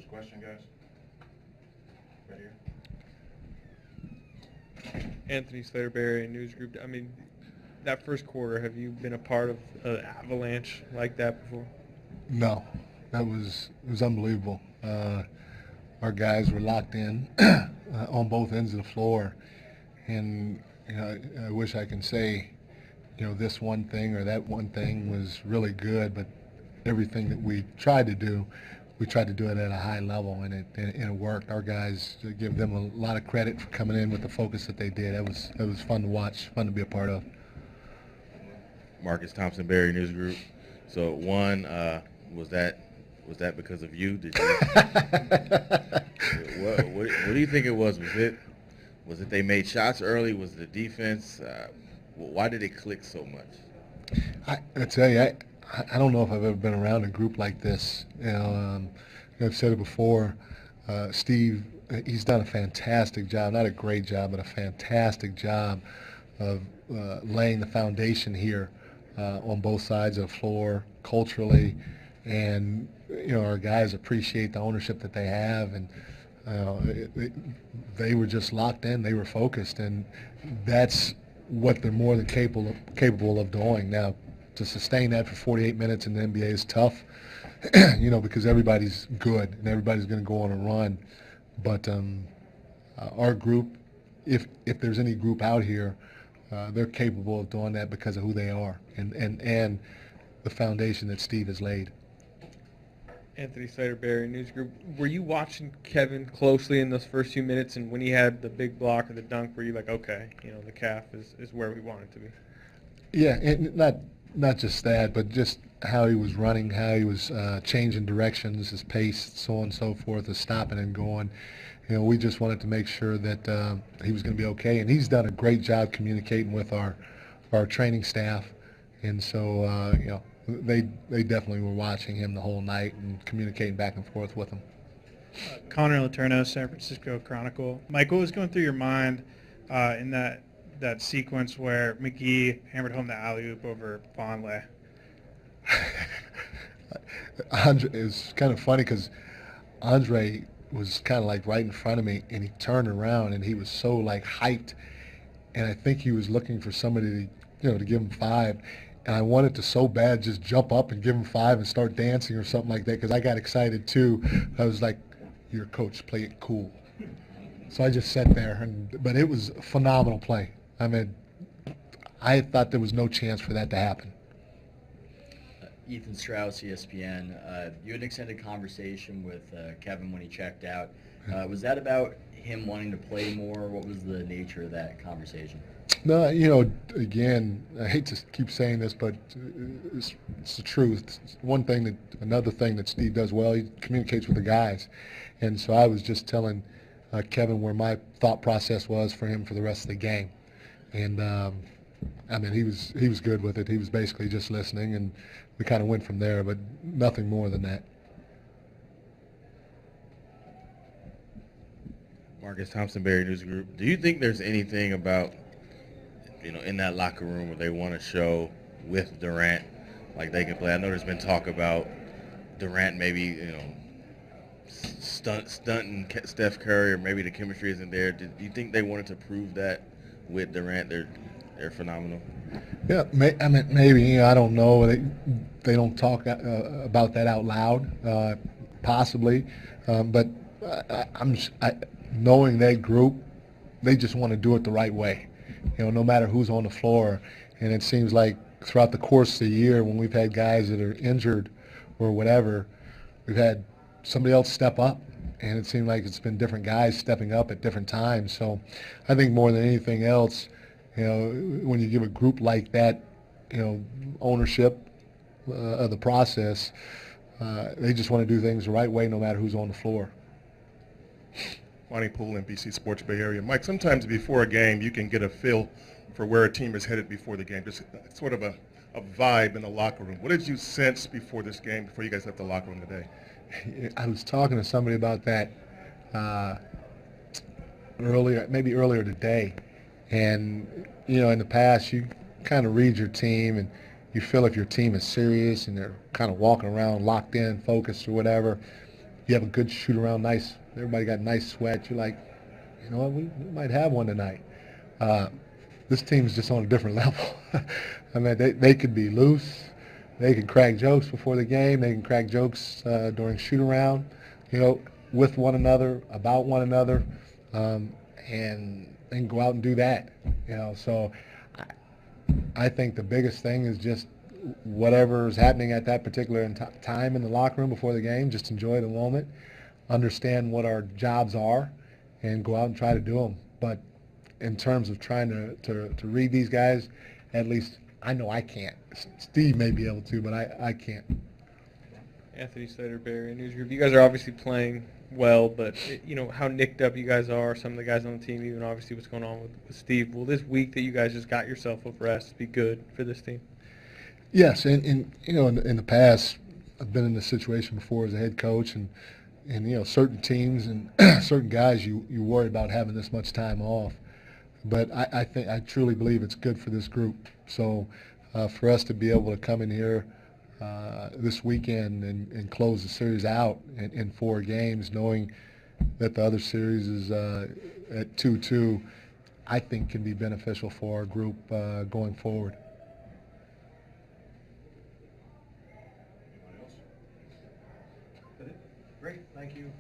First question, guys. Right here. Anthony Slaterberry, News Group. I mean, that first quarter, have you been a part of an avalanche like that before? No, it was unbelievable. Our guys were locked in on both ends of the floor, and I wish I can say, this one thing or that one thing was really good, but everything that we tried to do it at a high level, and it worked. Our guys, give them a lot of credit for coming in with the focus that they did. It was fun to watch, fun to be a part of. Marcus Thompson, Barry News Group. So one, was that because of you? Did you? what do you think it was? Was it they made shots early? Was it the defense? Why did it click so much? I tell you, I don't know if I've ever been around a group like this. I've said it before. Steve, he's done a fantastic job. Not a great job, but a fantastic job of laying the foundation here on both sides of the floor, culturally, and our guys appreciate the ownership that they have, and they were just locked in. They were focused, and that's what they're more than capable of doing. Now, to sustain that for 48 minutes in the NBA is tough, because everybody's good and everybody's going to go on a run. But our group, if there's any group out here, they're capable of doing that because of who they are and the foundation that Steve has laid. Anthony Slaterberry, News Group. Were you watching Kevin closely in those first few minutes, and when he had the big block or the dunk, were you like, okay, the calf is where we want it to be? Yeah, and not just that, but just how he was running, how he was changing directions, his pace, so on and so forth, his stopping and going. We just wanted to make sure that he was going to be okay, and he's done a great job communicating with our training staff, and so they definitely were watching him the whole night and communicating back and forth with him. Connor Letourneau, San Francisco Chronicle. Mike, what was going through your mind in that sequence where McGee hammered home the alley-oop over Vonleh? Andre, it was kind of funny because Andre was kind of like right in front of me, and he turned around and he was so like hyped, and I think he was looking for somebody to give him five, and I wanted to so bad just jump up and give him five and start dancing or something like that because I got excited too. I was like, "Your coach, play it cool." So I just sat there, but it was a phenomenal play. I mean, I thought there was no chance for that to happen. Ethan Strauss, ESPN. You had an extended conversation with Kevin when he checked out. Was that about him wanting to play more? What was the nature of that conversation? No, again, I hate to keep saying this, but it's the truth. Another thing that Steve does well, he communicates with the guys. And so I was just telling Kevin where my thought process was for him for the rest of the game. And, he was good with it. He was basically just listening, and we kind of went from there, but nothing more than that. Marcus Thompson, Barry News Group. Do you think there's anything about, in that locker room where they want to show with Durant, like they can play? I know there's been talk about Durant maybe, stunting Steph Curry, or maybe the chemistry isn't there. Do you think they wanted to prove that with Durant? They're phenomenal. Yeah, maybe. I don't know. They don't talk about that out loud, possibly. But knowing that group, they just want to do it the right way. No matter who's on the floor. And it seems like throughout the course of the year, when we've had guys that are injured or whatever, we've had somebody else step up. And it seemed like it's been different guys stepping up at different times. So I think more than anything else, when you give a group like that, ownership of the process, they just want to do things the right way no matter who's on the floor. Lonnie Poole, NBC Sports Bay Area. Mike, sometimes before a game you can get a feel for where a team is headed before the game, just sort of a vibe in the locker room. What did you sense before this game, before you guys left the locker room today? I was talking to somebody about that earlier today. And, in the past, you kind of read your team and you feel if your team is serious and they're kind of walking around locked in, focused or whatever. you have a good shoot around, nice. Everybody got nice sweat. You're like, you know what, we might have one tonight. This team is just on a different level. I mean, they could be loose. They can crack jokes before the game. They can crack jokes during shoot around, you know, with one another, about one another, and go out and do that. You know, so I think the biggest thing is just whatever is happening at that particular time in the locker room before the game. Just enjoy the moment, understand what our jobs are, and go out and try to do them. But in terms of trying to read these guys, at least I know I can't. Steve may be able to, but I can't. Anthony Slater, Barry News Group. You guys are obviously playing well, but you know how nicked up you guys are. Some of the guys on the team, even obviously what's going on with Steve. Will this week that you guys just got yourself a rest be good for this team? Yes, and you know, in the past, I've been in this situation before as a head coach, and you know, certain teams and certain guys, you worry about having this much time off. But I truly believe it's good for this group. So for us to be able to come in here this weekend and close the series out in 4 games, knowing that the other series is at 2-2, I think can be beneficial for our group going forward. Great, thank you.